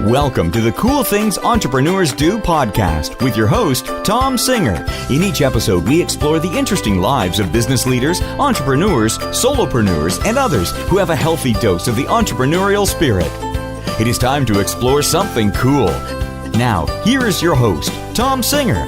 Welcome to the Cool Things Entrepreneurs Do podcast with your host, Tom Singer. In each episode, we explore the interesting lives of business leaders, entrepreneurs, solopreneurs, and others who have a healthy dose of the entrepreneurial spirit. It is time to explore something cool. Now, here is your host, Tom Singer.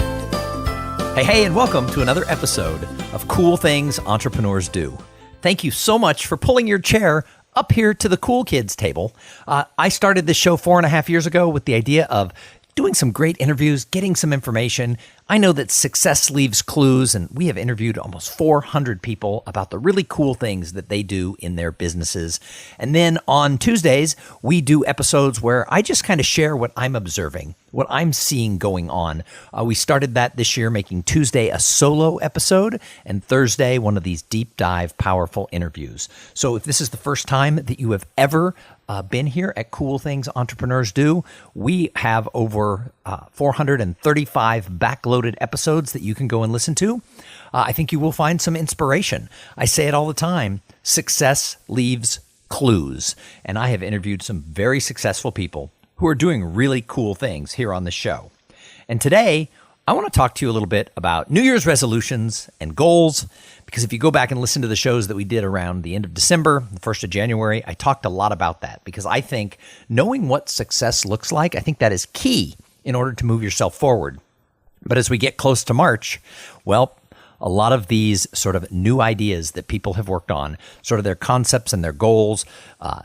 Hey, and welcome to another episode of Cool Things Entrepreneurs Do. Thank you so much for pulling your chair up here to the cool kids table. I started this show 4.5 years ago with the idea of doing some great interviews, getting some information. I know that success leaves clues, and we have interviewed almost 400 people about the really cool things that they do in their businesses. And then on Tuesdays, we do episodes where I just kind of share what I'm observing, what I'm seeing going on. We started that this year, making Tuesday a solo episode and Thursday one of these deep dive, powerful interviews. So if this is the first time that you have ever been here at Cool Things Entrepreneurs Do, we have over 435 backloaded episodes that you can go and listen to. I think you will find some inspiration. I say it all the time, success leaves clues. And I have interviewed some very successful people who are doing really cool things here on the show. And today, I want to talk to you a little bit about New Year's resolutions and goals, because if you go back and listen to the shows that we did around the end of December, the 1st of January, I talked a lot about that, because I think knowing what success looks like, I think that is key in order to move yourself forward. But as we get close to March, well, a lot of these sort of new ideas that people have worked on, sort of their concepts and their goals,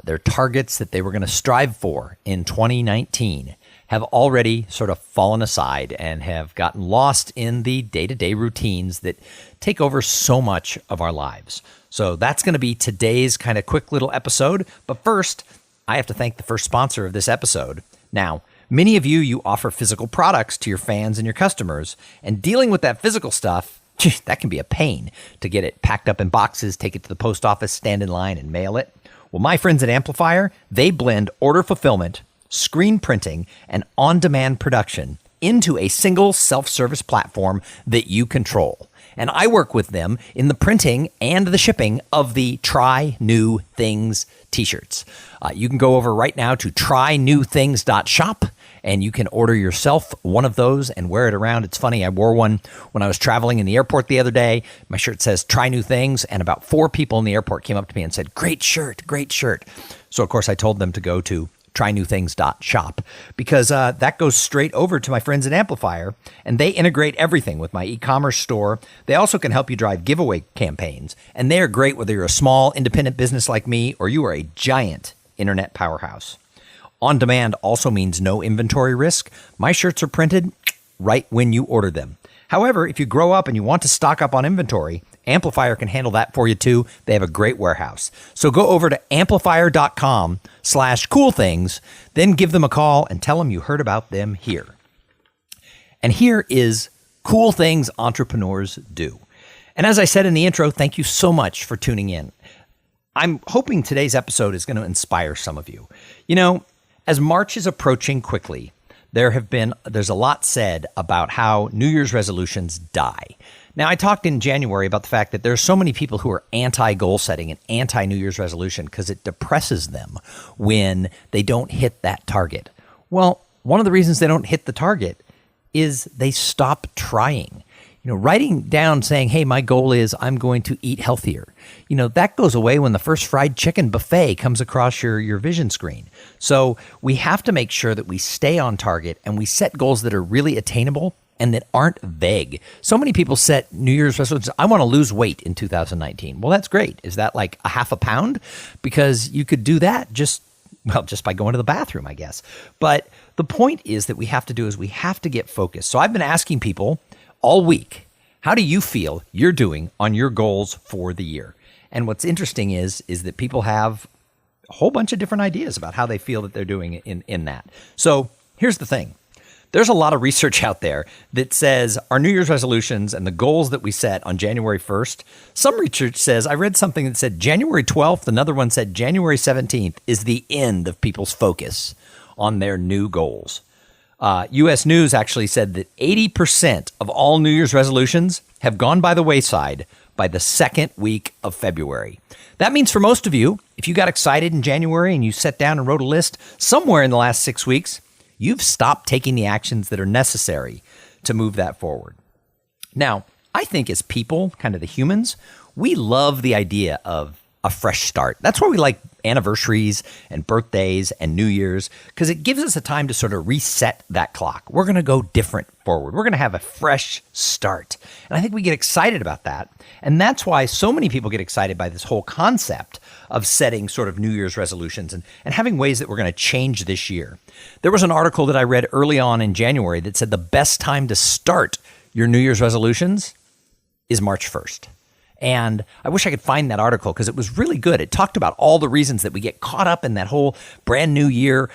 their targets that they were going to strive for in 2019, have already sort of fallen aside and have gotten lost in the day-to-day routines that take over so much of our lives. So that's going to be today's kind of quick little episode. But first, I have to thank the first sponsor of this episode. Now, many of you offer physical products to your fans and your customers, and dealing with that physical stuff, that can be a pain to get it packed up in boxes, take it to the post office, stand in line, and mail it. Well, my friends at Amplifier, they blend order fulfillment, screen printing, and on-demand production into a single self-service platform that you control. And I work with them in the printing and the shipping of the Try New Things t-shirts. You can go over right now to trynewthings.shop, and you can order yourself one of those and wear it around. It's funny, I wore one when I was traveling in the airport the other day. My shirt says Try New Things, and about 4 people in the airport came up to me and said, "Great shirt, great shirt." So of course I told them to go to trynewthings.shop, because that goes straight over to my friends at Amplifier, and they integrate everything with my e-commerce store. They also can help you drive giveaway campaigns, and they are great whether you're a small independent business like me or you are a giant internet powerhouse. On demand also means no inventory risk. My shirts are printed right when you order them. However, if you grow up and you want to stock up on inventory, Amplifier can handle that for you too. They have a great warehouse. So go over to amplifier.com/coolthings, then give them a call and tell them you heard about them here. And here is Cool Things Entrepreneurs Do. And as I said in the intro, thank you so much for tuning in. I'm hoping today's episode is going to inspire some of you. You know, as March is approaching quickly, there's a lot said about how New Year's resolutions die. Now, I talked in January about the fact that there are so many people who are anti-goal setting and anti-New Year's resolution because it depresses them when they don't hit that target. Well, one of the reasons they don't hit the target is they stop trying. You know, writing down saying, hey, my goal is I'm going to eat healthier. You know, that goes away when the first fried chicken buffet comes across your vision screen. So we have to make sure that we stay on target and we set goals that are really attainable and that aren't vague. So many people set New Year's resolutions. I want to lose weight in 2019. Well, that's great. Is that like a half a pound? Because you could do that just by going to the bathroom, I guess. But the point is that we have to get focused. So I've been asking people all week, how do you feel you're doing on your goals for the year? And what's interesting is that people have a whole bunch of different ideas about how they feel that they're doing in that. So here's the thing. There's a lot of research out there that says our New Year's resolutions and the goals that we set on January 1st, some research says, I read something that said January 12th, another one said January 17th is the end of people's focus on their new goals. U.S. News actually said that 80% of all New Year's resolutions have gone by the wayside by the second week of February. That means for most of you, If you got excited in January and you sat down and wrote a list somewhere in the last 6 weeks, you've stopped taking the actions that are necessary to move that forward. Now, I think as people, kind of the humans, we love the idea of a fresh start. That's why we like anniversaries and birthdays and New Year's, because it gives us a time to sort of reset that clock. We're going to go different forward. We're going to have a fresh start. And I think we get excited about that. And that's why so many people get excited by this whole concept of setting sort of New Year's resolutions and having ways that we're going to change this year. There was an article that I read early on in January that said the best time to start your New Year's resolutions is March 1st. And I wish I could find that article because it was really good. It talked about all the reasons that we get caught up in that whole brand new year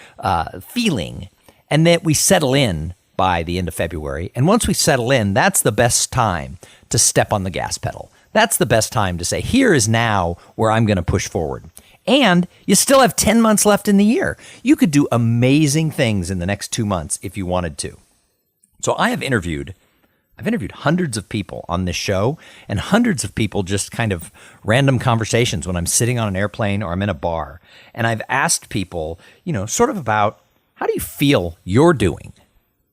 feeling, and that we settle in by the end of February. And once we settle in, that's the best time to step on the gas pedal. That's the best time to say, here is now where I'm going to push forward. And you still have 10 months left in the year. You could do amazing things in the next 2 months if you wanted to. So I've interviewed hundreds of people on this show, and hundreds of people just kind of random conversations when I'm sitting on an airplane or I'm in a bar. And I've asked people, sort of about how do you feel you're doing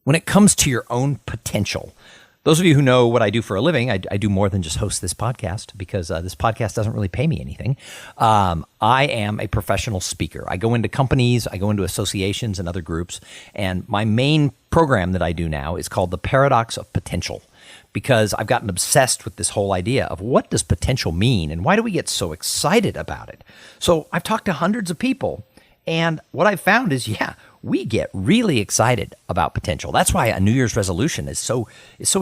when it comes to your own potential? Those of you who know what I do for a living, I do more than just host this podcast because this podcast doesn't really pay me anything. I am a professional speaker. I go into companies, I go into associations and other groups, and my main program that I do now is called The Paradox of Potential, because I've gotten obsessed with this whole idea of what does potential mean and why do we get so excited about it? So I've talked to hundreds of people, and what I've found is, we get really excited about potential. That's why a New Year's resolution is so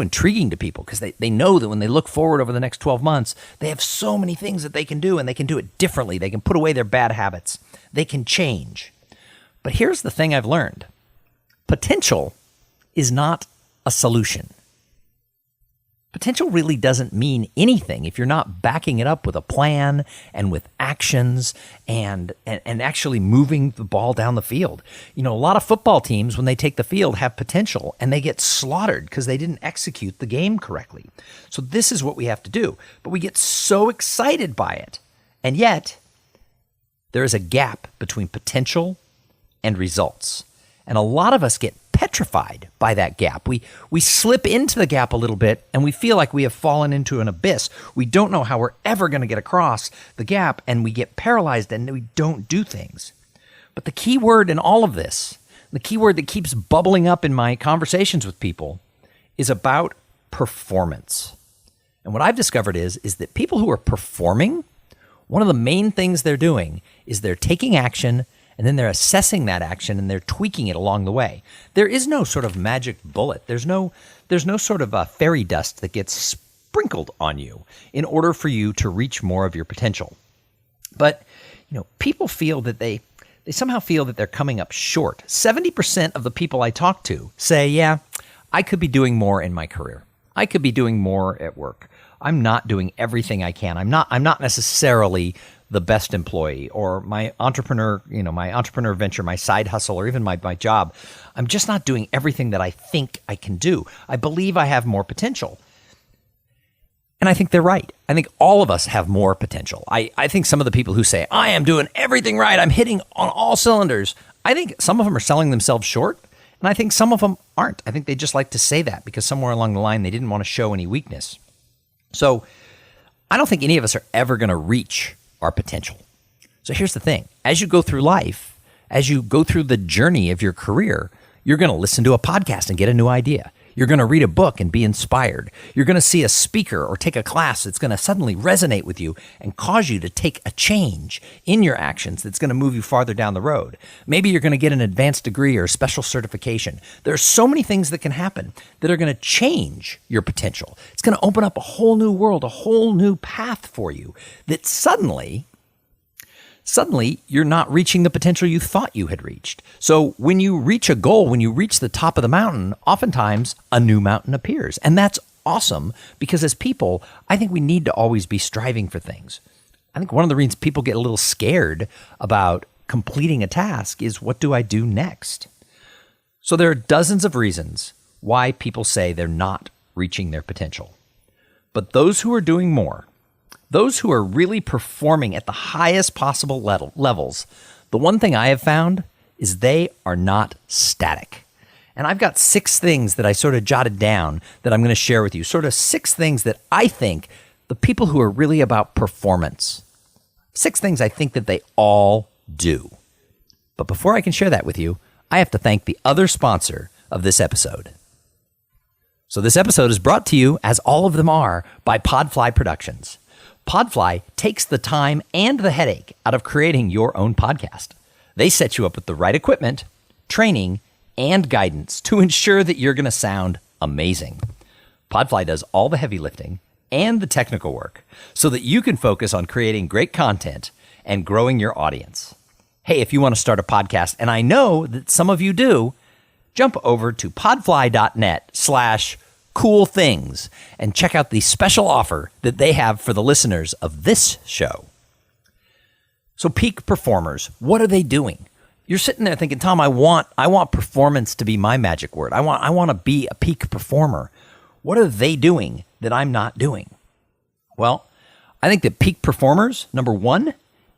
intriguing to people, because they know that when they look forward over the next 12 months, they have so many things that they can do, and they can do it differently. They can put away their bad habits. They can change. But here's the thing I've learned. Potential is not a solution. Potential really doesn't mean anything if you're not backing it up with a plan and with actions and actually moving the ball down the field. A lot of football teams, when they take the field, have potential and they get slaughtered because they didn't execute the game correctly. So this is what we have to do. But we get so excited by it. And yet, there is a gap between potential and results. And a lot of us get petrified by that gap. We slip into the gap a little bit and we feel like we have fallen into an abyss. We don't know how we're ever going to get across the gap, and we get paralyzed and we don't do things. But the key word in all of this, the key word that keeps bubbling up in my conversations with people, is about performance. And what I've discovered is that people who are performing, one of the main things they're doing is they're taking action, and then they're assessing that action and they're tweaking it along the way. There is no sort of magic bullet. There's no sort of fairy dust that gets sprinkled on you in order for you to reach more of your potential. But, people feel that they somehow feel that they're coming up short. 70% of the people I talk to say, I could be doing more in my career. I could be doing more at work. I'm not doing everything I can. I'm not necessarily the best employee, or my entrepreneur venture, my side hustle, or even my job. I'm just not doing everything that I think I can do. I believe I have more potential. And I think they're right. I think all of us have more potential. I think some of the people who say, I am doing everything right, I'm hitting on all cylinders, I think some of them are selling themselves short, and I think some of them aren't. I think they just like to say that because somewhere along the line they didn't want to show any weakness. So I don't think any of us are ever going to reach our potential. So here's the thing. As you go through life, as you go through the journey of your career, you're going to listen to a podcast and get a new idea. You're going to read a book and be inspired. You're going to see a speaker or take a class that's going to suddenly resonate with you and cause you to take a change in your actions that's going to move you farther down the road. Maybe you're going to get an advanced degree or a special certification. There are so many things that can happen that are going to change your potential. It's going to open up a whole new world, a whole new path for you that suddenly you're not reaching the potential you thought you had reached. So when you reach a goal, when you reach the top of the mountain, oftentimes a new mountain appears. And that's awesome, because as people, I think we need to always be striving for things. I think one of the reasons people get a little scared about completing a task is, what do I do next? So there are dozens of reasons why people say they're not reaching their potential. But those who are doing more, those who are really performing at the highest possible levels, the one thing I have found is they are not static. And I've got 6 things that I sort of jotted down that I'm going to share with you, sort of 6 things that I think the people who are really about performance, 6 things I think that they all do. But before I can share that with you, I have to thank the other sponsor of this episode. So this episode is brought to you, as all of them are, by Podfly Productions. Podfly takes the time and the headache out of creating your own podcast. They set you up with the right equipment, training, and guidance to ensure that you're going to sound amazing. Podfly does all the heavy lifting and the technical work so that you can focus on creating great content and growing your audience. Hey, if you want to start a podcast, and I know that some of you do, jump over to podfly.net/coolthings and check out the special offer that they have for the listeners of this show. So peak performers, what are they doing? You're sitting there thinking, Tom, I want performance to be my magic word. I want to be a peak performer. What are they doing that I'm not doing? Well, I think that peak performers, number one,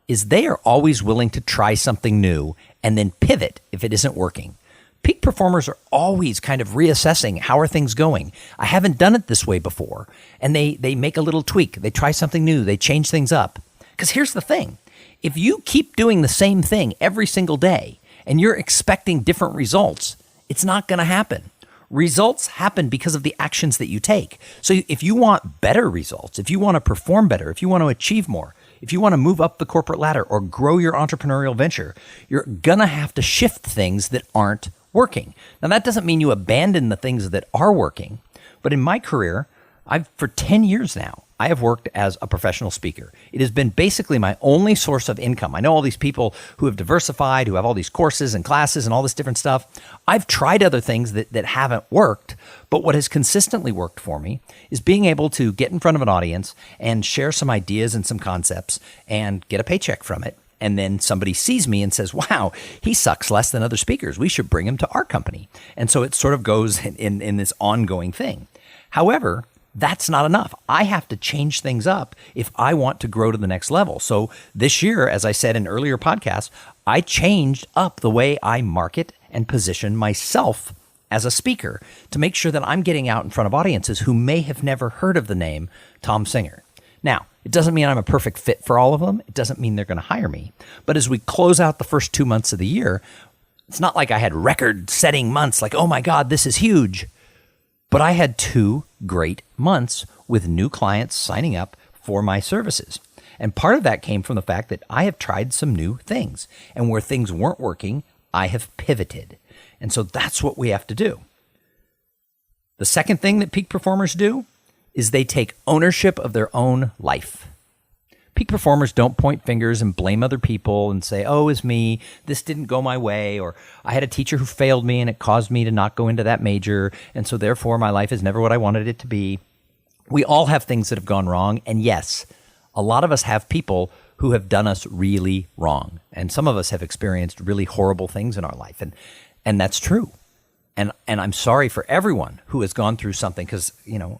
is they are always willing to try something new and then pivot if it isn't working. Peak performers are always kind of reassessing, how are things going? I haven't done it this way before. And they make a little tweak. They try something new. They change things up. Because here's the thing. If you keep doing the same thing every single day and you're expecting different results, it's not going to happen. Results happen because of the actions that you take. So if you want better results, if you want to perform better, if you want to achieve more, if you want to move up the corporate ladder or grow your entrepreneurial venture, you're going to have to shift things that aren't working. Now, that doesn't mean you abandon the things that are working, but in my career, for 10 years now, I have worked as a professional speaker. It has been basically my only source of income. I know all these people who have diversified, who have all these courses and classes and all this different stuff. I've tried other things that haven't worked, but what has consistently worked for me is being able to get in front of an audience and share some ideas and some concepts and get a paycheck from it. And then somebody sees me and says, wow, he sucks less than other speakers. We should bring him to our company. And so it sort of goes in this ongoing thing. However, that's not enough. I have to change things up if I want to grow to the next level. So this year, as I said in earlier podcasts, I changed up the way I market and position myself as a speaker to make sure that I'm getting out in front of audiences who may have never heard of the name Tom Singer. Now, it doesn't mean I'm a perfect fit for all of them. It doesn't mean they're going to hire me. But as we close out the first 2 months of the year, it's not like I had record-setting months like, oh my God, this is huge. But I had 2 great months with new clients signing up for my services. And part of that came from the fact that I have tried some new things. And where things weren't working, I have pivoted. And so that's what we have to do. The second thing that peak performers do is they take ownership of their own life. Peak performers don't point fingers and blame other people and say, oh, it's me, this didn't go my way, or I had a teacher who failed me and it caused me to not go into that major, and so therefore my life is never what I wanted it to be. We all have things that have gone wrong, and yes, a lot of us have people who have done us really wrong, and some of us have experienced really horrible things in our life, and that's true. And I'm sorry for everyone who has gone through something because,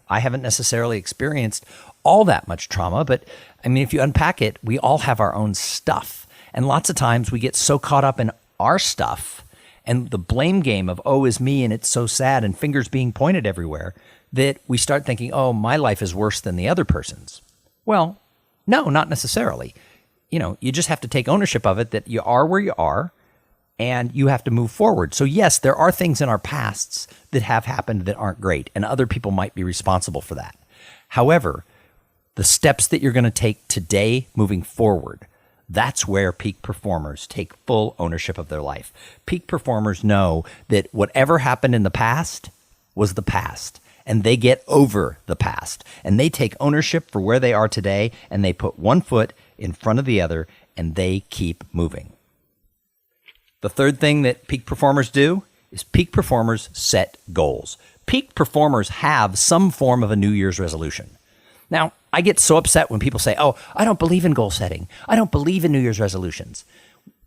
I haven't necessarily experienced all that much trauma. But I mean, if you unpack it, we all have our own stuff. And lots of times we get so caught up in our stuff and the blame game of, oh, is me and it's so sad and fingers being pointed everywhere that we start thinking, oh, my life is worse than the other person's. Well, no, not necessarily. You just have to take ownership of it that you are where you are. And you have to move forward. So yes, there are things in our pasts that have happened that aren't great, and other people might be responsible for that. However, the steps that you're going to take today moving forward, that's where peak performers take full ownership of their life. Peak performers know that whatever happened in the past was the past, and they get over the past, and they take ownership for where they are today, and they put one foot in front of the other, and they keep moving. The third thing that peak performers do is peak performers set goals. Peak performers have some form of a New Year's resolution. Now, I get so upset when people say, oh, I don't believe in goal setting. I don't believe in New Year's resolutions.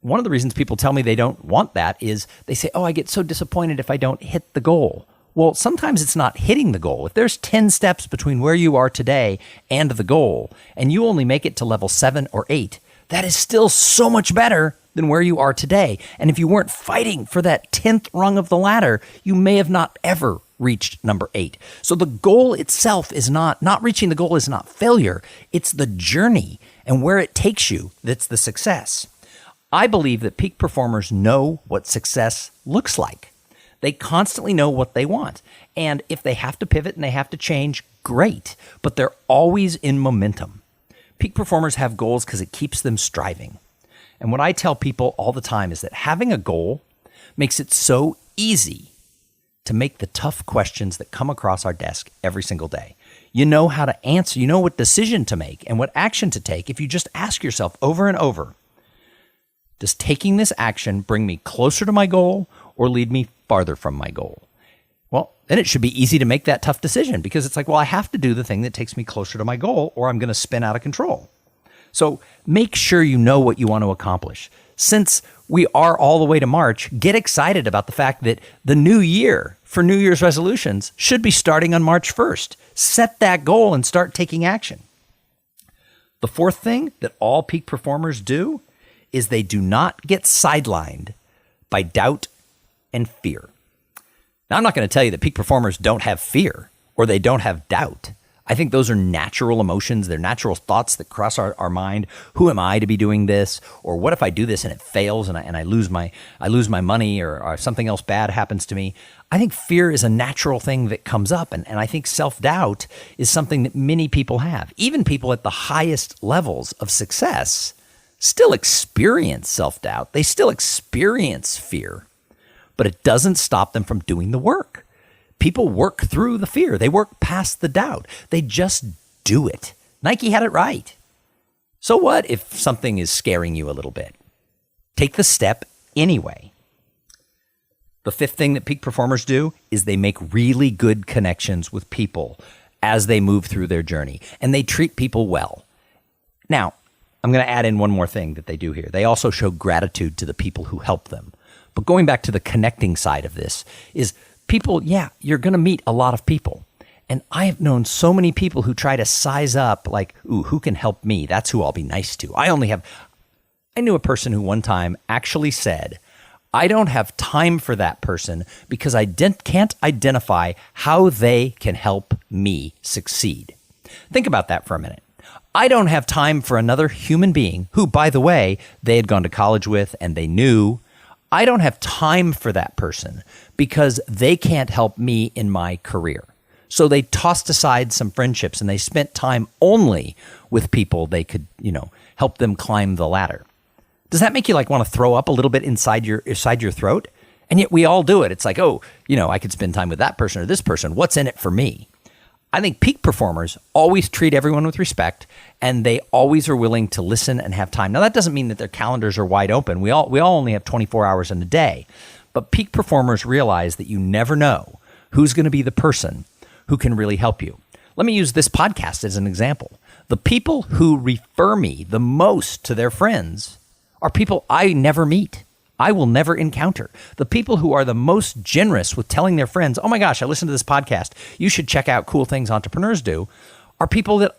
One of the reasons people tell me they don't want that is they say, oh, I get so disappointed if I don't hit the goal. Well, sometimes it's not hitting the goal. If there's 10 steps between where you are today and the goal, and you only make it to level 7 or 8, that is still so much better than where you are today. And if you weren't fighting for that 10th rung of the ladder, you may have not ever reached number 8. So the goal itself is not reaching the goal is not failure. It's the journey and where it takes you that's the success. I believe that peak performers know what success looks like. They constantly know what they want. And if they have to pivot and they have to change, great. But they're always in momentum. Peak performers have goals because it keeps them striving. And what I tell people all the time is that having a goal makes it so easy to make the tough questions that come across our desk every single day. You know how to answer, you know what decision to make and what action to take if you just ask yourself over and over, does taking this action bring me closer to my goal or lead me farther from my goal? Well, then it should be easy to make that tough decision because it's like, well, I have to do the thing that takes me closer to my goal or I'm going to spin out of control. So make sure you know what you want to accomplish. Since we are all the way to March, get excited about the fact that the new year for New Year's resolutions should be starting on March 1st. Set that goal and start taking action. The fourth thing that all peak performers do is they do not get sidelined by doubt and fear. Now, I'm not going to tell you that peak performers don't have fear or they don't have doubt. I think those are natural emotions. They're natural thoughts that cross our mind. Who am I to be doing this? Or what if I do this and it fails and I lose my money or something else bad happens to me? I think fear is a natural thing that comes up. And I think self-doubt is something that many people have. Even people at the highest levels of success still experience self-doubt. They still experience fear, but it doesn't stop them from doing the work. People work through the fear. They work past the doubt. They just do it. Nike had it right. So what if something is scaring you a little bit? Take the step anyway. The fifth thing that peak performers do is they make really good connections with people as they move through their journey, and they treat people well. Now, I'm going to add in one more thing that they do here. They also show gratitude to the people who help them. But going back to the connecting side of this is people, yeah, you're going to meet a lot of people. And I have known so many people who try to size up like, ooh, who can help me? That's who I'll be nice to. I knew a person who one time actually said, I don't have time for that person because I can't identify how they can help me succeed. Think about that for a minute. I don't have time for another human being who, by the way, they had gone to college with and they knew. I don't have time for that person because they can't help me in my career. So they tossed aside some friendships and they spent time only with people they could, help them climb the ladder. Does that make you want to throw up a little bit inside your throat? And yet we all do it. It's like, I could spend time with that person or this person. What's in it for me? I think peak performers always treat everyone with respect and they always are willing to listen and have time. Now, that doesn't mean that their calendars are wide open. We all only have 24 hours in a day. But peak performers realize that you never know who's going to be the person who can really help you. Let me use this podcast as an example. The people who refer me the most to their friends are people I never meet. I will never encounter. The people who are the most generous with telling their friends, oh my gosh, I listened to this podcast, you should check out Cool Things Entrepreneurs Do, are people that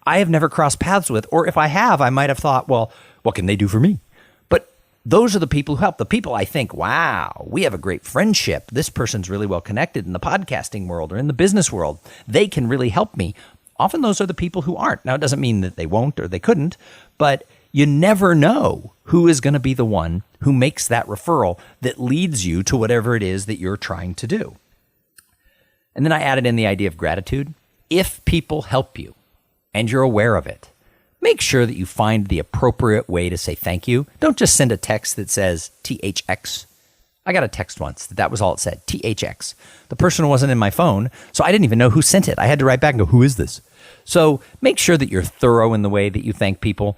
I have never crossed paths with. Or if I have, I might have thought, well, what can they do for me? But those are the people who help. The people I think, wow, we have a great friendship. This person's really well connected in the podcasting world or in the business world. They can really help me. Often those are the people who aren't. Now, it doesn't mean that they won't or they couldn't, but you never know who is going to be the one who makes that referral that leads you to whatever it is that you're trying to do. And then I added in the idea of gratitude. If people help you and you're aware of it, make sure that you find the appropriate way to say thank you. Don't just send a text that says THX. I got a text once that was all it said, THX. The person wasn't in my phone, so I didn't even know who sent it. I had to write back and go, who is this? So make sure that you're thorough in the way that you thank people.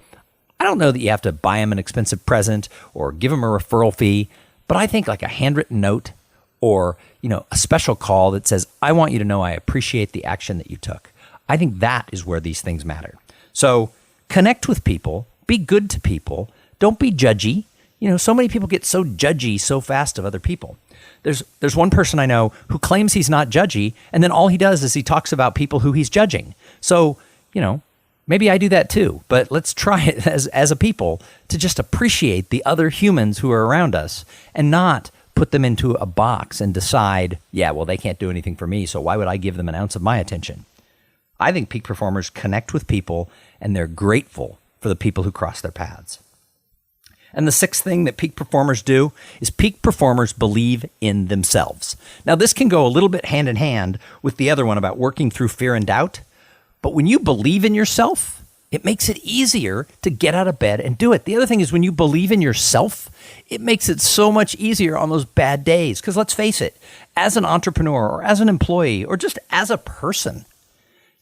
I don't know that you have to buy them an expensive present or give them a referral fee, but I think like a handwritten note or, a special call that says, I want you to know I appreciate the action that you took. I think that is where these things matter. So connect with people, be good to people, don't be judgy. so many people get so judgy so fast of other people. There's one person I know who claims he's not judgy, and then all he does is he talks about people who he's judging. So, maybe I do that too, but let's try it as a people to just appreciate the other humans who are around us and not put them into a box and decide, they can't do anything for me, so why would I give them an ounce of my attention? I think peak performers connect with people and they're grateful for the people who cross their paths. And the sixth thing that peak performers do is peak performers believe in themselves. Now, this can go a little bit hand in hand with the other one about working through fear and doubt. But when you believe in yourself, it makes it easier to get out of bed and do it. The other thing is when you believe in yourself, it makes it so much easier on those bad days. Because let's face it, as an entrepreneur or as an employee or just as a person,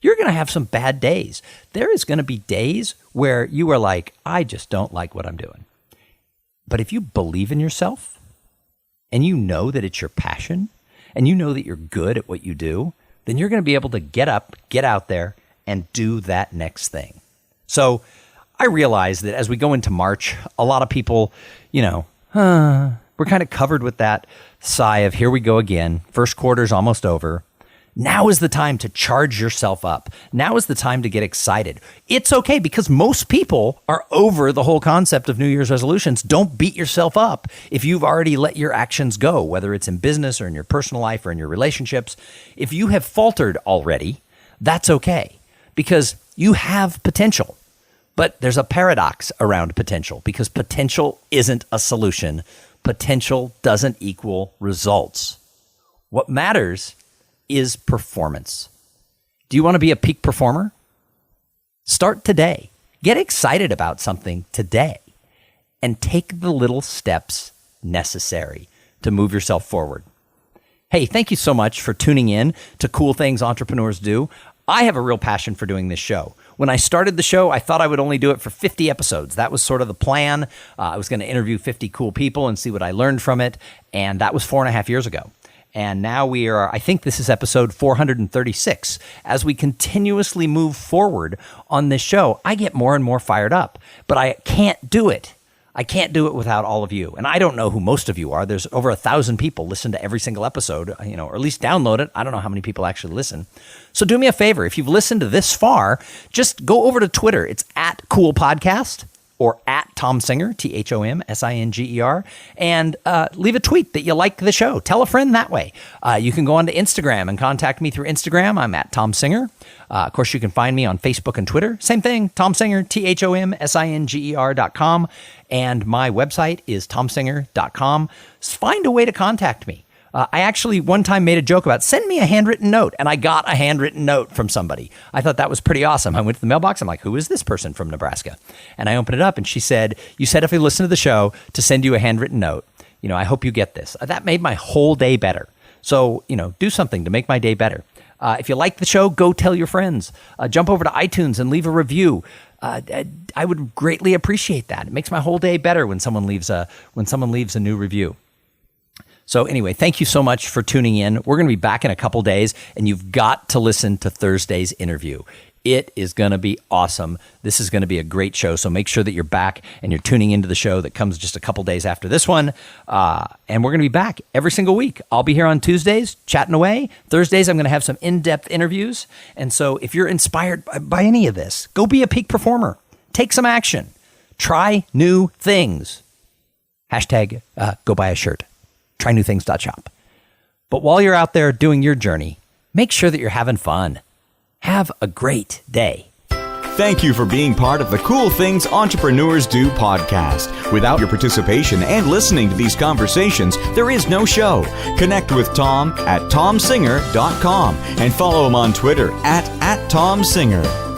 you're going to have some bad days. There is going to be days where you are like, I just don't like what I'm doing. But if you believe in yourself and you know that it's your passion and you know that you're good at what you do, then you're going to be able to get up, get out there, and do that next thing. So I realize that as we go into March, a lot of people, we're kind of covered with that sigh of here we go again. First quarter's almost over. Now is the time to charge yourself up. Now is the time to get excited. It's okay because most people are over the whole concept of New Year's resolutions. Don't beat yourself up if you've already let your actions go, whether it's in business or in your personal life or in your relationships. If you have faltered already, that's okay because you have potential. But there's a paradox around potential because potential isn't a solution. Potential doesn't equal results. What matters is performance. Do you want to be a peak performer? Start today. Get excited about something today and take the little steps necessary to move yourself forward. Hey, thank you so much for tuning in to Cool Things Entrepreneurs Do. I have a real passion for doing this show. When I started the show, I thought I would only do it for 50 episodes. That was sort of the plan. I was going to interview 50 cool people and see what I learned from it. And that was 4.5 years ago. And now I think this is episode 436. As we continuously move forward on this show, I get more and more fired up, but I can't do it. I can't do it without all of you. And I don't know who most of you are. There's over 1,000 people listen to every single episode, or at least download it. I don't know how many people actually listen. So do me a favor. If you've listened to this far, just go over to Twitter. It's @CoolPodcast. Or @Tom Singer, ThomSinger, and leave a tweet that you like the show. Tell a friend that way. You can go on to Instagram and contact me through Instagram. I'm @Tom Singer. Of course, you can find me on Facebook and Twitter. Same thing, Tom Singer, ThomSinger.com. And my website is TomSinger.com. Find a way to contact me. I actually one time made a joke about send me a handwritten note, and I got a handwritten note from somebody. I thought that was pretty awesome. I went to the mailbox. I'm like, who is this person from Nebraska? And I opened it up, and she said, you said if you listen to the show to send you a handwritten note. I hope you get this. That made my whole day better. So, do something to make my day better. If you like the show, go tell your friends. Jump over to iTunes and leave a review. I would greatly appreciate that. It makes my whole day better when someone leaves a new review. So anyway, thank you so much for tuning in. We're going to be back in a couple days, and you've got to listen to Thursday's interview. It is going to be awesome. This is going to be a great show, so make sure that you're back and you're tuning into the show that comes just a couple days after this one. And we're going to be back every single week. I'll be here on Tuesdays chatting away. Thursdays, I'm going to have some in-depth interviews. And so if you're inspired by any of this, go be a peak performer. Take some action. Try new things. Hashtag go buy a shirt. TryNewThings.shop. But while you're out there doing your journey, make sure that you're having fun. Have a great day. Thank you for being part of the Cool Things Entrepreneurs Do podcast. Without your participation and listening to these conversations, there is no show. Connect with Tom at TomSinger.com and follow him on Twitter at TomSinger.